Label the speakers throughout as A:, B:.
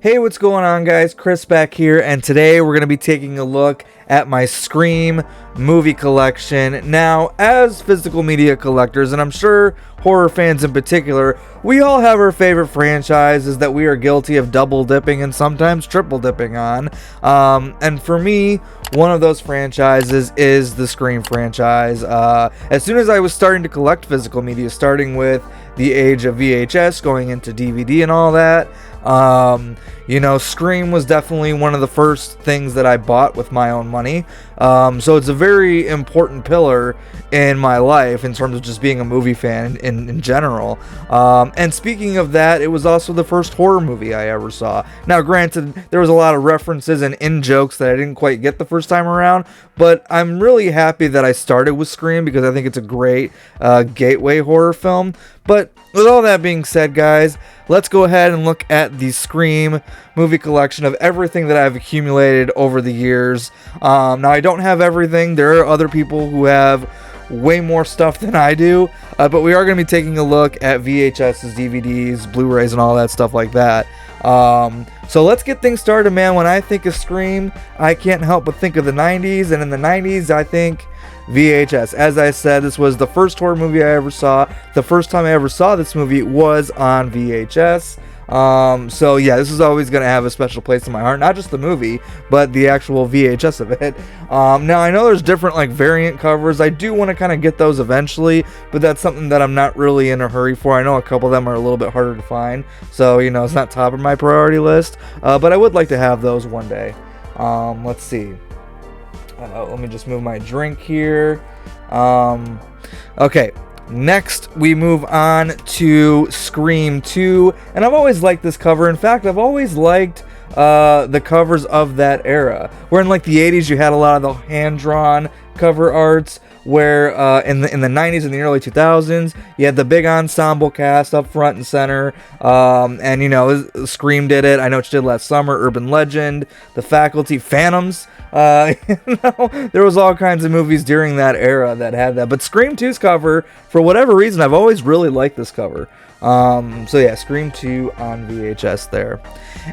A: Hey, what's going on, guys? Chris back here, and today we're going to be taking a look at my Scream movie collection. Now, as physical media collectors, and I'm sure horror fans in particular, we all have our favorite franchises that we are guilty of double dipping and sometimes triple dipping on. And for me, one of those franchises is the Scream franchise. As soon as I was starting to collect physical media, starting with the age of VHS, going into DVD and all that, Scream was definitely one of the first things that I bought with my own money. So it's a very important pillar in my life in terms of just being a movie fan in general. And speaking of that, it was also the first horror movie I ever saw. Now, granted, there was a lot of references and in-jokes that I didn't quite get the first time around, but I'm really happy that I started with Scream because I think it's a great gateway horror film. But with all that being said, guys, let's go ahead and look at the Scream movie collection of everything that I've accumulated over the years. Now, I don't have everything. There are other people who have way more stuff than I do, but we are going to be taking a look at VHSs, DVDs, Blu-rays, and all that stuff like that. So let's get things started, man. When I think of Scream, I can't help but think of the 90s, and in the 90s, I think VHS. As I said, this was the first horror movie I ever saw. The first time I ever saw this movie was on VHS. So yeah, this is always going to have a special place in my heart. Not just the movie, but the actual VHS of it. Now, I know there's different variant covers. I do want to kind of get those eventually, but that's something that I'm not really in a hurry for. I know a couple of them are a little bit harder to find, so it's not top of my priority list, but I would like to have those one day. Let's see. Let me just move my drink here. Okay. Next, we move on to Scream 2, and I've always liked this cover. In fact, I've always liked the covers of that era, where in the 80s you had a lot of the hand-drawn cover arts, where in the 90s and the early 2000s you had the big ensemble cast up front and center, and Scream did it. I Know What You Did Last Summer, Urban Legend, The Faculty, Phantoms. There was all kinds of movies during that era that had that, but Scream 2's cover, for whatever reason, I've always really liked this cover. So yeah, Scream 2 on VHS there.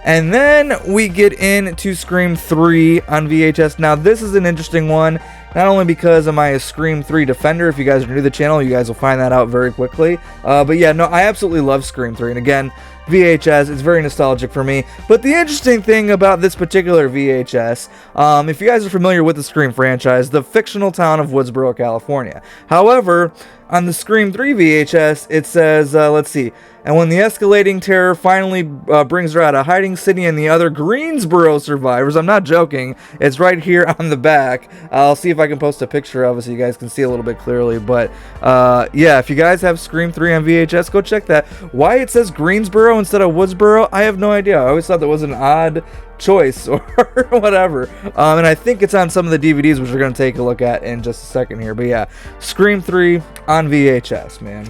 A: And then we get into Scream 3 on VHS. Now, this is an interesting one, not only because am I a Scream 3 defender. If you guys are new to the channel, you guys will find that out very quickly. But yeah, no, I absolutely love Scream 3. And again, VHS, it's very nostalgic for me. But the interesting thing about this particular VHS, if you guys are familiar with the Scream franchise, the fictional town of Woodsboro, California. However, on the Scream 3 VHS, it says, let's see, and when the escalating terror finally brings her out of hiding, Sydney and the other Greensboro survivors, I'm not joking, it's right here on the back. I'll see if I can post a picture of it so you guys can see a little bit clearly. But yeah, if you guys have Scream 3 on VHS, go check that. Why it says Greensboro instead of Woodsboro, I have no idea. I always thought that was an odd choice or whatever, and I think it's on some of the DVDs, which we're going to take a look at in just a second here. But yeah, Scream 3 on VHS, man.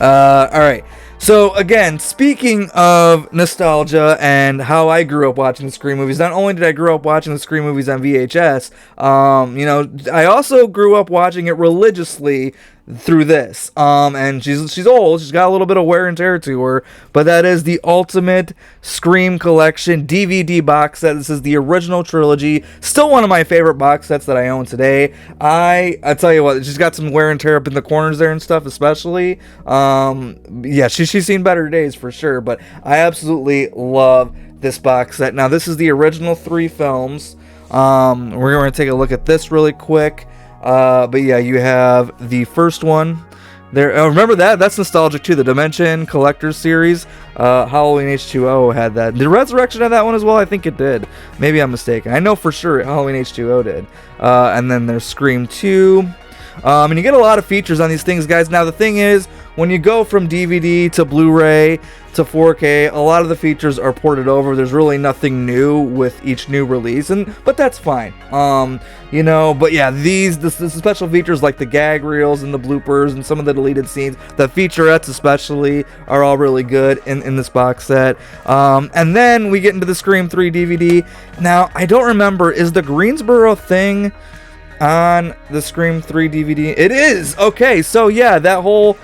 A: Alright, so again, speaking of nostalgia and how I grew up watching the Scream movies, not only did I grow up watching the Scream movies on VHS, I also grew up watching it religiously through this. And she's old, she's got a little bit of wear and tear to her, but that is the Ultimate Scream Collection DVD box set. This is the original trilogy, still one of my favorite box sets that I own today. I tell you what, she's got some wear and tear up in the corners there and stuff, especially. Yeah, she's seen better days for sure, but I absolutely love this box set. Now, this is the original 3 films. We're going to take a look at this really quick. But yeah, you have the first one there. Remember that's nostalgic too. The Dimension Collectors series, Halloween H2O had that. Did Resurrection have that one as well? I think it did. Maybe I'm mistaken. I know for sure Halloween H2O did. And then there's Scream 2. And you get a lot of features on these things, guys. Now, the thing is, when you go from DVD to Blu-ray to 4K, a lot of the features are ported over. There's really nothing new with each new release, but that's fine. But yeah, the special features like the gag reels and the bloopers and some of the deleted scenes, the featurettes especially, are all really good in this box set. And then we get into the Scream 3 DVD. Now, I don't remember, is the Greensboro thing on the Scream 3 DVD? It is! Okay, so yeah, that whole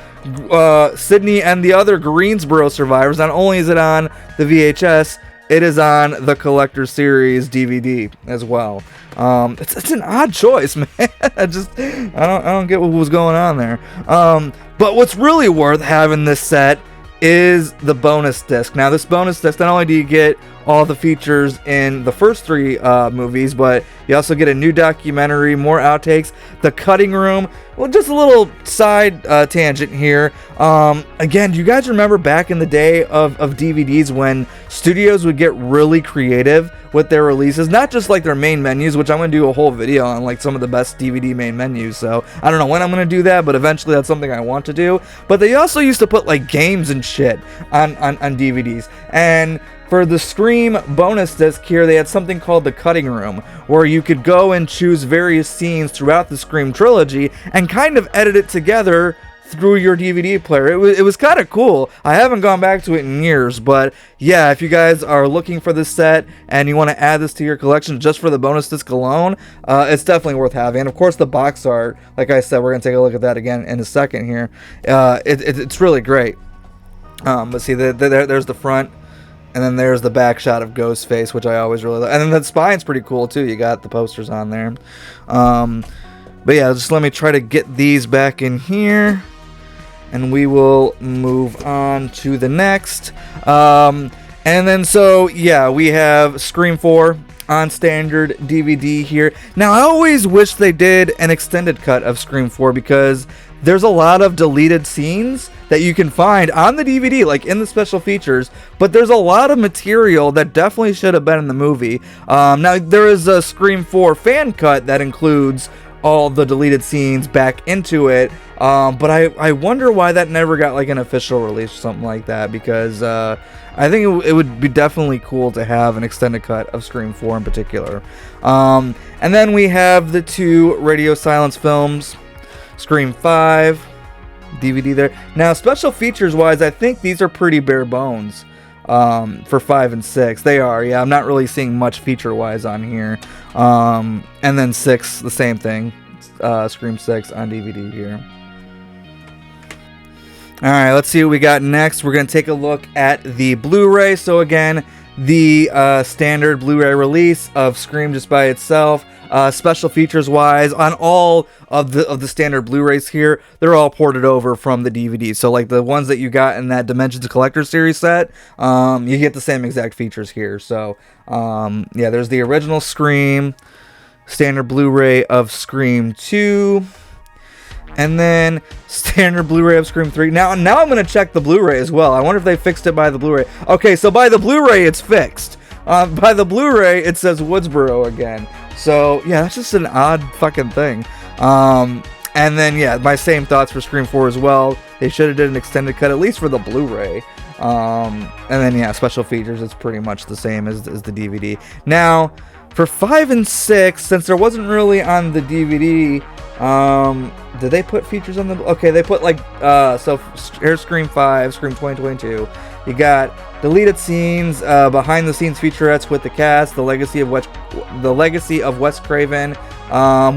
A: Sydney and the other Greensboro survivors, not only is it on the VHS, it is on the Collector Series DVD as well. It's an odd choice, man. I don't get what was going on there. But what's really worth having this set is the bonus disc. Now, this bonus disc, not only do you get all the features in the first 3 movies, but you also get a new documentary, more outtakes, the cutting room. Well, just a little side tangent here. Again, do you guys remember back in the day of DVDs when studios would get really creative with their releases? Not just like their main menus, which I'm going to do a whole video on, like some of the best DVD main menus. So I don't know when I'm going to do that, but eventually that's something I want to do. But they also used to put like games and shit on DVDs. And for the Scream bonus disc here, they had something called the cutting room, where you could go and choose various scenes throughout the Scream trilogy and kind of edit it together through your DVD player. It was kind of cool. I haven't gone back to it in years, but yeah, if you guys are looking for this set and you want to add this to your collection just for the bonus disc alone, it's definitely worth having. And of course, the box art, like I said, we're going to take a look at that again in a second here. It's really great. But see, there's the front. And then there's the back shot of Ghostface, which I always really like. And then the spine's pretty cool, too. You got the posters on there. But yeah, just let me try to get these back in here. And we will move on to the next. And then, so, yeah, we have Scream 4 on standard DVD here. Now, I always wish they did an extended cut of Scream 4 because there's a lot of deleted scenes that you can find on the DVD, like in the special features, but there's a lot of material that definitely should have been in the movie. Now, there is a Scream 4 fan cut that includes all the deleted scenes back into it, but I wonder why that never got like an official release or something like that, because I think it would be definitely cool to have an extended cut of Scream 4 in particular. And then we have the 2 Radio Silence films, Scream 5, DVD there. Now, special features wise, I think these are pretty bare bones for 5 and 6. They are, yeah. I'm not really seeing much feature wise on here. And then 6, the same thing. Scream 6 on DVD here. Alright, let's see what we got next. We're going to take a look at the Blu-ray. So again, the standard Blu-ray release of Scream just by itself. Special features wise, on all of the standard Blu-rays here, they're all ported over from the DVD. So like the ones that you got in that Dimensions Collector Series set, you get the same exact features here. So yeah, there's the original Scream, standard Blu-ray of Scream 2, and then standard Blu-ray of Scream 3. Now I'm going to check the Blu-ray as well. I wonder if they fixed it by the Blu-ray. Okay, so by the Blu-ray, it's fixed. By the Blu-ray, it says Woodsboro again. So, yeah, that's just an odd fucking thing. And then, yeah, my same thoughts for Scream 4 as well. They should have did an extended cut, at least for the Blu-ray. And then, yeah, special features, it's pretty much the same as the DVD. Now, for 5 and 6, since there wasn't really on the DVD, did they put features on the... Okay, they put, like, so here's Scream 5, Scream 2022. You got deleted scenes, behind-the-scenes featurettes with the cast, the legacy of Wes Craven,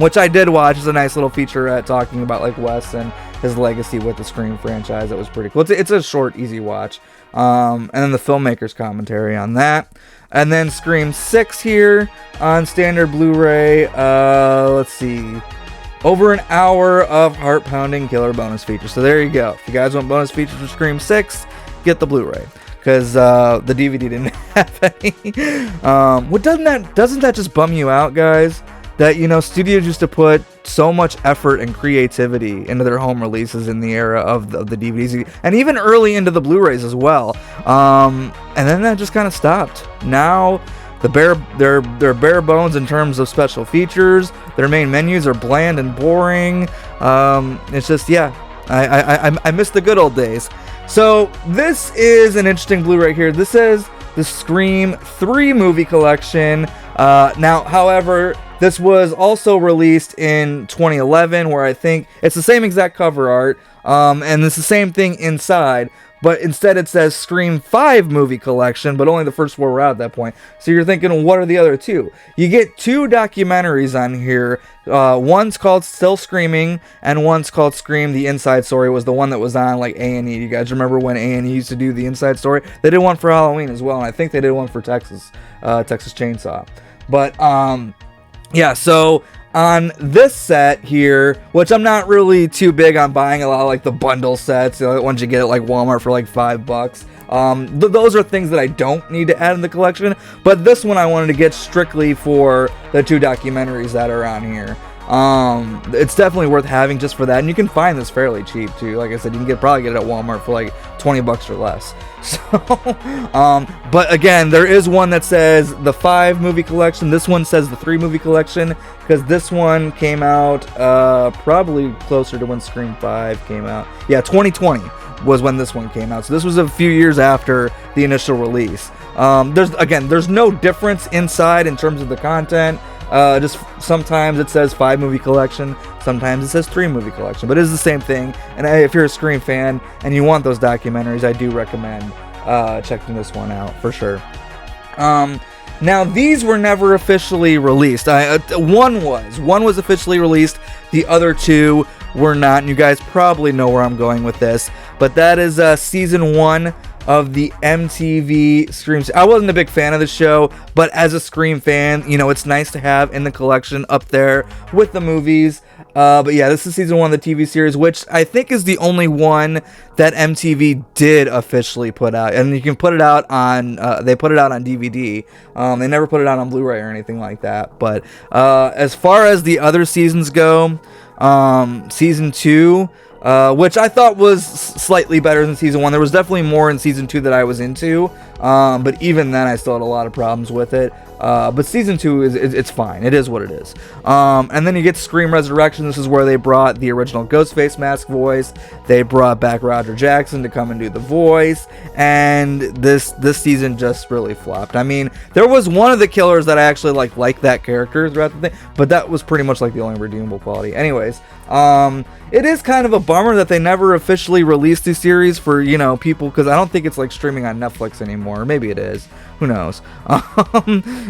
A: which I did watch. It's a nice little featurette talking about like Wes and his legacy with the Scream franchise. That was pretty cool. It's a short, easy watch. And then the filmmaker's commentary on that. And then Scream 6 here on standard Blu-ray. Let's see. Over an hour of heart-pounding killer bonus features. So there you go. If you guys want bonus features for Scream 6, get the Blu-ray. Because the DVD didn't have any. What doesn't that just bum you out, guys? That, you know, studios used to put so much effort and creativity into their home releases in the era of the DVDs, and even early into the Blu-rays as well. And then that just kind of stopped. Now, they're bare bones in terms of special features. Their main menus are bland and boring. It's just, yeah, I miss the good old days. So this is an interesting Blu-ray here. This is the Scream 3 movie collection. Now, however, this was also released in 2011, where I think it's the same exact cover art, and it's the same thing inside, but instead it says Scream 5 movie collection, but only the first 4 were out at that point. So you're thinking, what are the other 2? You get 2 documentaries on here. One's called Still Screaming, and one's called Scream: The Inside Story. Was the one that was on like A&E. You guys remember when A&E used to do the Inside Story? They did one for Halloween as well, and I think they did one for Texas Chainsaw. But yeah, so on this set here, which I'm not really too big on buying a lot of like the bundle sets, the ones you get at like Walmart for like $5. Those are things that I don't need to add in the collection, but this one I wanted to get strictly for the 2 documentaries that are on here. It's definitely worth having just for that, and you can find this fairly cheap too. Like I said, you can probably get it at Walmart for like $20 or less. So, but again, there is one that says the 5 movie collection. This one says the 3 movie collection, because this one came out probably closer to when Scream 5 came out. Yeah, 2020 was when this one came out. So this was a few years after the initial release. There's no difference inside in terms of the content. Just sometimes it says 5 movie collection, sometimes it says 3 movie collection, but it is the same thing. And if you're a Scream fan and you want those documentaries, I do recommend checking this one out for sure. Now these were never officially released. One was officially released, the other 2 were not, and you guys probably know where I'm going with this, but that is season 1 of the MTV Scream. I wasn't a big fan of the show, but as a Scream fan, you know, it's nice to have in the collection up there with the movies. But yeah, this is season 1 of the TV series, which I think is the only one that MTV did officially put out. And you can put it out on, they put it out on DVD. They never put it out on Blu-ray or anything like that. But as far as the other seasons go, season 2, which I thought was slightly better than season 1. There was definitely more in season 2 that I was into, but even then I still had a lot of problems with it. But season 2 it's fine. It is what it is. And then you get Scream Resurrection. This is where they brought the original Ghostface mask voice. They brought back Roger Jackson to come and do the voice. And this season just really flopped. I mean, there was one of the killers that I actually liked that character throughout the thing, but that was pretty much like the only redeemable quality. Anyways, it is kind of a bummer that they never officially released the series for, you know, people, because I don't think it's like streaming on Netflix anymore. Maybe it is. Who knows?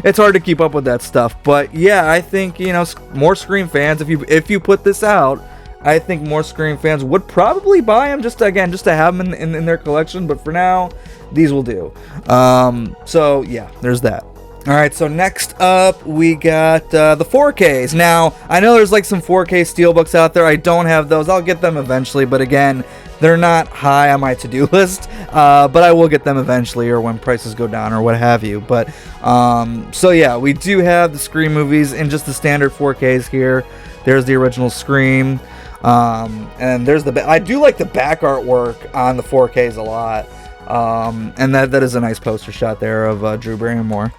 A: It's hard to keep up with that stuff. But yeah, I think, you know, more Scream fans, if you put this out, I think more Scream fans would probably buy them just to have them in their collection. But for now, these will do. So yeah, there's that. Alright, so next up we got the 4Ks. Now, I know there's like some 4K steelbooks out there. I don't have those. I'll get them eventually, but again, they're not high on my to-do list. But I will get them eventually, or when prices go down or what have you. But so yeah, we do have the Scream movies in just the standard 4Ks here. There's the original Scream. And there's I do like the back artwork on the 4Ks a lot. And that is a nice poster shot there of Drew Barrymore.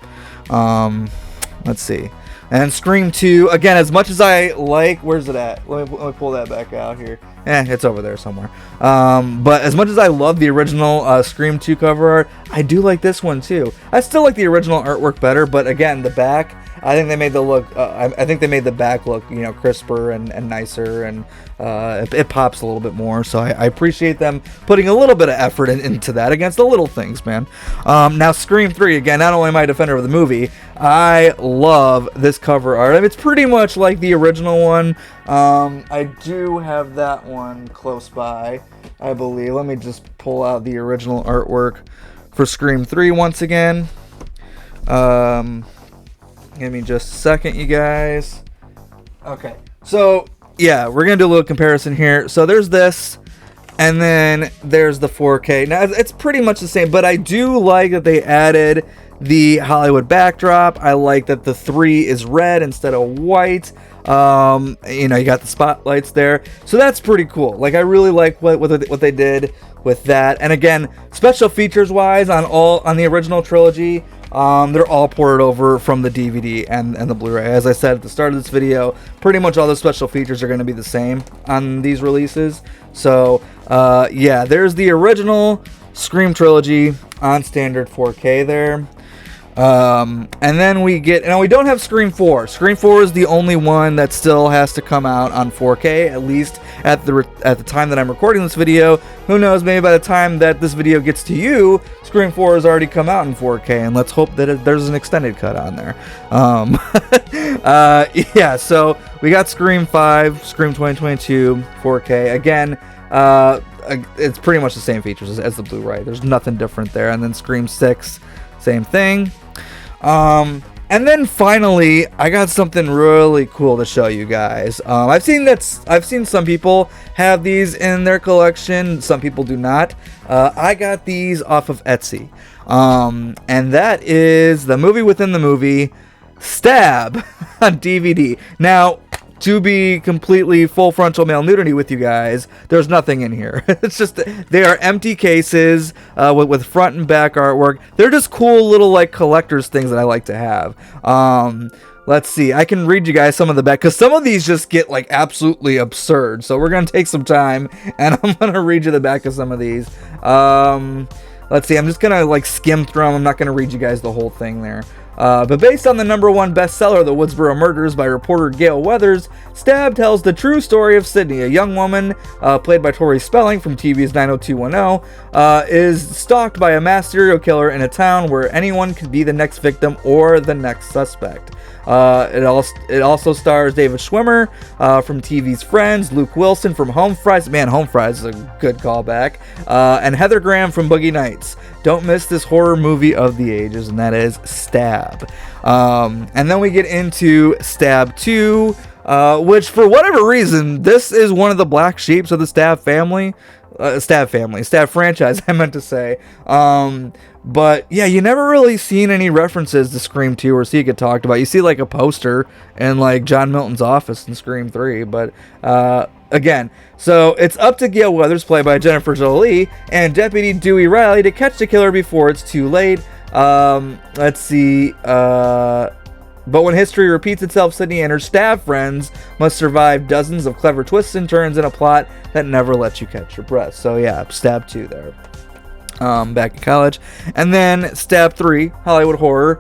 A: Let's see. And Scream 2, again, as much as I like, where's it at? Let me pull that back out here. It's over there somewhere. But as much as I love the original Scream 2 cover art, I do like this one too. I still like the original artwork better, but again, the back, I think they made the look. I think they made the back look, you know, crisper and nicer, and it pops a little bit more. So I appreciate them putting a little bit of effort into that against the little things, man. Now Scream 3, again, not only am I a defender of the movie, I love this cover art. I mean, it's pretty much like the original one. I do have that one close by, I believe. Let me just pull out the original artwork for Scream 3 once again. Give me just a second, you guys. Okay, so yeah, we're gonna do a little comparison here. So there's this, and then there's the 4K. Now it's pretty much the same, but I do like that they added the Hollywood backdrop. I like that the 3 is red instead of white. You know, you got the spotlights there, so that's pretty cool. Like, I really like what they did with that. And again, special features wise on the original trilogy, they're all ported over from the DVD and the Blu-ray. As I said at the start of this video, pretty much all the special features are going to be the same on these releases. So yeah, there's the original Scream trilogy on standard 4K there. And then we get, now we don't have Scream 4. Scream 4 is the only one that still has to come out on 4K, at least at the time that I'm recording this video. Who knows, maybe by the time that this video gets to you, Scream 4 has already come out in 4K, and let's hope that there's an extended cut on there. Yeah, so we got Scream 5, Scream 2022, 4K. Again, it's pretty much the same features as the Blu-ray. There's nothing different there. And then Scream 6, same thing. And then finally, I got something really cool to show you guys. I've seen some people have these in their collection. Some people do not. I got these off of Etsy. And that is the movie within the movie, Stab, on DVD. Now, to be completely full frontal male nudity with you guys, there's nothing in here. It's just, they are empty cases with front and back artwork. They're just cool little like collector's things that I like to have. Let's see, I can read you guys some of the back, because some of these just get like absolutely absurd. So we're going to take some time, and I'm going to read you the back of some of these. Let's see, I'm just going to like skim through them. I'm not going to read you guys the whole thing there. But based on the #1 bestseller, The Woodsboro Murders by reporter Gail Weathers, Stab tells the true story of Sydney, a young woman, played by Tori Spelling from TV's 90210, is stalked by a mass serial killer in a town where anyone could be the next victim or the next suspect. It also stars David Schwimmer from TV's Friends, Luke Wilson from Home Fries. Man, Home Fries is a good callback. And Heather Graham from Boogie Nights. Don't miss this horror movie of the ages, and that is Stab. And then we get into Stab 2, which for whatever reason, this is one of the black sheeps of the Stab franchise, I meant to say. But yeah, you never really seen any references to Scream 2 or see it get talked about. You see like a poster in like John Milton's office in Scream 3, but again, so it's up to Gail Weathers, played by Jennifer Jolie, and Deputy Dewey Riley to catch the killer before it's too late. Let's see, but when history repeats itself, Sydney and her Stab friends must survive dozens of clever twists and turns in a plot that never lets you catch your breath. So yeah, Stab 2 there. Back in college. And then Stab 3, Hollywood horror.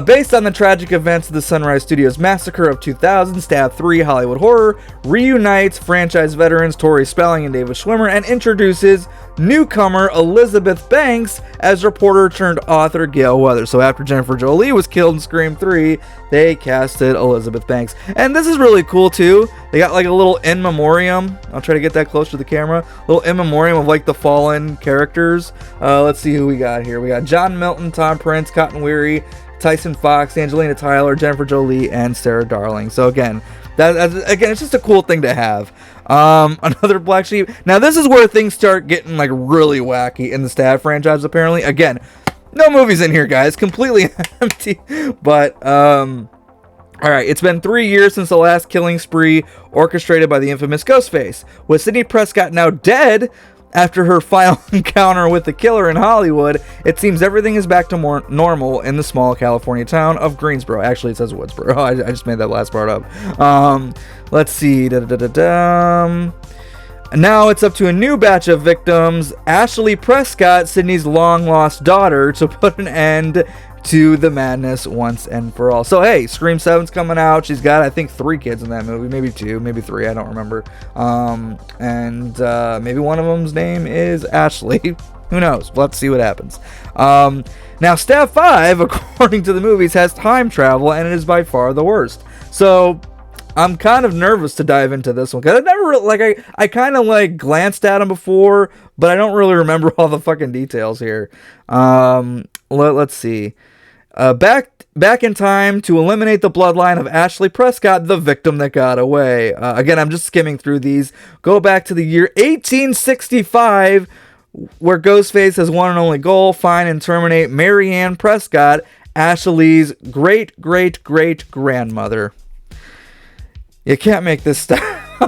A: Based on the tragic events of the Sunrise Studios massacre of 2000, Stab 3, Hollywood horror, reunites franchise veterans Tori Spelling and David Schwimmer and introduces newcomer Elizabeth Banks as reporter turned author Gail Weathers. So after Jennifer Jolie was killed in Scream 3, they casted Elizabeth Banks. And this is really cool too. They got like a little in memoriam. I'll try to get that close to the camera. A little in memoriam of like the fallen characters. Let's see who we got here. We got John Milton, Tom Prince, Cotton Weary, Tyson Fox, Angelina Tyler, Jennifer Jolie, and Sarah Darling. So again, it's just a cool thing to have. Another black sheep. Now this is where things start getting like really wacky in the Stab franchise. Apparently, again, no movies in here, guys. Completely empty. But all right, it's been 3 years since the last killing spree orchestrated by the infamous Ghostface. With Sidney Prescott now dead after her final encounter with the killer in Hollywood, it seems everything is back to more normal in the small California town of Greensboro. Actually, it says Woodsboro. I just made that last part up. Let's see. Now it's up to a new batch of victims, Ashley Prescott, Sydney's long-lost daughter, to put an end to the madness once and for all. So hey, Scream 7's coming out. She's got, I think, 3 kids in that movie, maybe 2, maybe 3, I don't remember. And maybe one of them's name is Ashley. Who knows? Let's see what happens. Now Stab 5, according to the movies, has time travel, and it is by far the worst. So I'm kind of nervous to dive into this one, because I never really, I kind of like glanced at them before, but I don't really remember all the fucking details here. Let's see. Back in time to eliminate the bloodline of Ashley Prescott, the victim that got away. Again, I'm just skimming through these. Go back to the year 1865, where Ghostface has one and only goal: find and terminate Mary Ann Prescott, Ashley's great-great-great-grandmother. You can't make this stuff.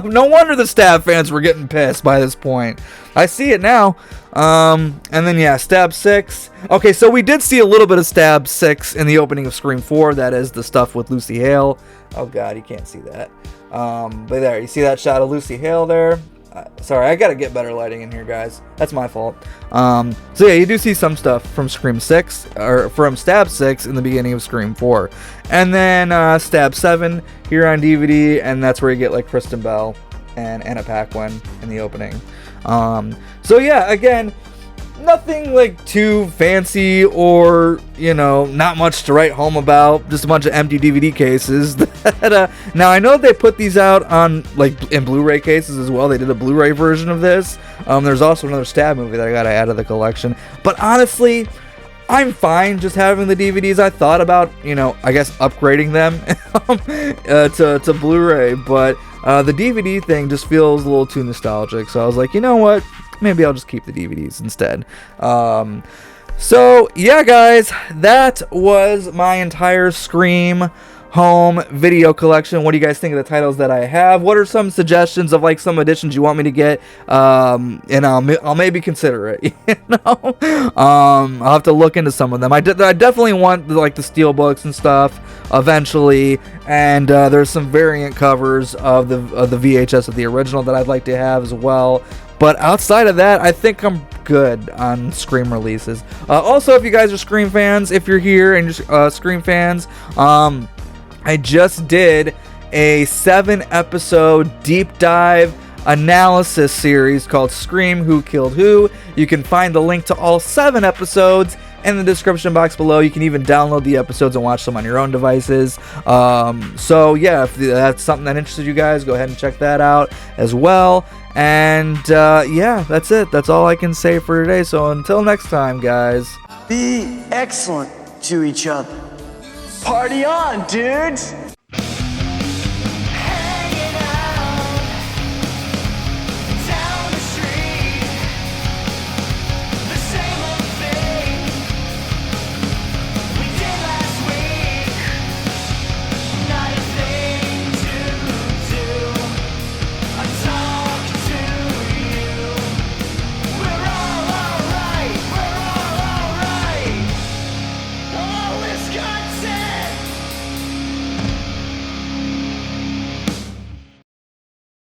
A: No wonder the Stab fans were getting pissed by this point. I see it now. And then, yeah, Stab 6. Okay, so we did see a little bit of Stab 6 in the opening of Scream 4. That is the stuff with Lucy Hale. Oh, God, you can't see that. But there, you see that shot of Lucy Hale there? Sorry, I gotta get better lighting in here, guys. That's my fault. So yeah, you do see some stuff from Scream 6, or from Stab 6 in the beginning of Scream 4. And then Stab 7 here on DVD, and that's where you get like Kristen Bell and Anna Paquin in the opening. So yeah, again, nothing like too fancy or, you know, not much to write home about. Just a bunch of empty DVD cases. That, now I know they put these out on like in Blu-ray cases as well. They did a Blu-ray version of this. There's also another Stab movie that I gotta add to the collection. But honestly, I'm fine just having the DVDs. I thought about, you know, I guess upgrading them to Blu-ray, but the DVD thing just feels a little too nostalgic. So I was like, you know what? Maybe I'll just keep the DVDs instead. So yeah, guys, that was my entire Scream home video collection. What do you guys think of the titles that I have? What are some suggestions of like some additions you want me to get? And I'll maybe consider it. You know, I'll have to look into some of them. I definitely want like the steelbooks and stuff eventually, and there's some variant covers of the VHS of the original that I'd like to have as well. But outside of that, I think I'm good on Scream releases. Also, if you guys are Scream fans, if you're here and you're Scream fans, I just did a 7-episode deep dive analysis series called Scream Who Killed Who. You can find the link to all 7 episodes in the description box below. You can even download the episodes and watch them on your own devices. So yeah, if that's something that interested you guys, go ahead and check that out as well. And yeah, that's it. That's all I can say for today. So until next time, guys.
B: Be excellent to each other. Party on, dudes!